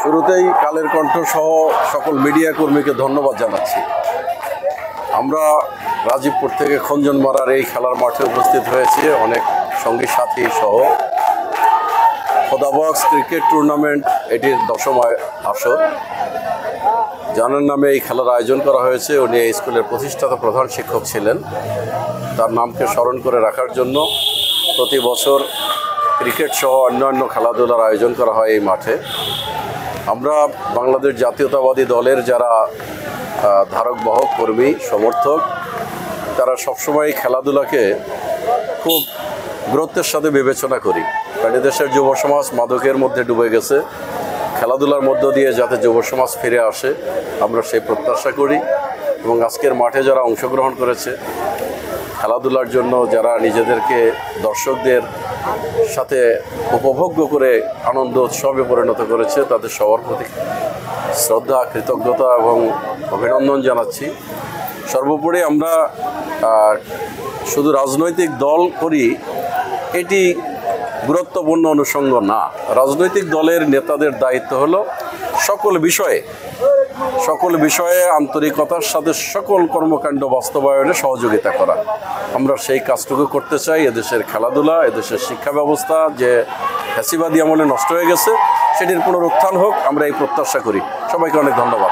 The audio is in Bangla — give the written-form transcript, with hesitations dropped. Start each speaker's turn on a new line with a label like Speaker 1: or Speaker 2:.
Speaker 1: শুরুতেই কালের কণ্ঠ সহ সকল মিডিয়া কর্মীকে ধন্যবাদ জানাচ্ছি। আমরা রাজীবপুর থেকে খঞ্জনমারার এই খেলার মাঠে উপস্থিত হয়েছি অনেক সঙ্গী সাথী সহ। খোদাবক্স ক্রিকেট টুর্নামেন্ট এটির 10ম আসর। জানার নামে এই খেলার আয়োজন করা হয়েছে। উনি এই স্কুলের প্রতিষ্ঠাতা প্রধান শিক্ষক ছিলেন। তার নামকে স্মরণ করে রাখার জন্য প্রতি বছর ক্রিকেট সহ অন্যান্য খেলাধুলার আয়োজন করা হয় এই মাঠে। আমরা বাংলাদেশ জাতীয়তাবাদী দলের যারা ধারক বাহক কর্মী সমর্থক, তারা সবসময় খেলাধুলাকে খুব গুরুত্বের সাথে বিবেচনা করি। কারণ দেশের যুব সমাজ মাদকের মধ্যে ডুবে গেছে। খেলাধুলার মধ্য দিয়ে যাতে যুব সমাজ ফিরে আসে, আমরা সেই প্রত্যাশা করি। এবং আজকের মাঠে যারা অংশগ্রহণ করেছে খেলাধুলার জন্য, যারা নিজেদেরকে দর্শকদের সাথে উপভোগ্য করে আনন্দ উৎসবে পরিণত করেছে, তাদের সবার প্রতি শ্রদ্ধা, কৃতজ্ঞতা এবং অভিনন্দন জানাচ্ছি। সর্বোপরি আমরা শুধু রাজনৈতিক দল করি এটি গুরুত্বপূর্ণ অনুষঙ্গ না। রাজনৈতিক দলের নেতাদের দায়িত্ব হলো সকল বিষয়ে আন্তরিকতার সাথে সকল কর্মকাণ্ড বাস্তবায়নে সহযোগিতা করা। আমরা সেই কাজটুকু করতে চাই। এদেশের খেলাধুলা, এদেশের শিক্ষা ব্যবস্থা যে ফ্যাসিবাদী আমলে নষ্ট হয়ে গেছে, সেটির পুনরুত্থান হোক, আমরা এই প্রত্যাশা করি। সবাইকে অনেক ধন্যবাদ।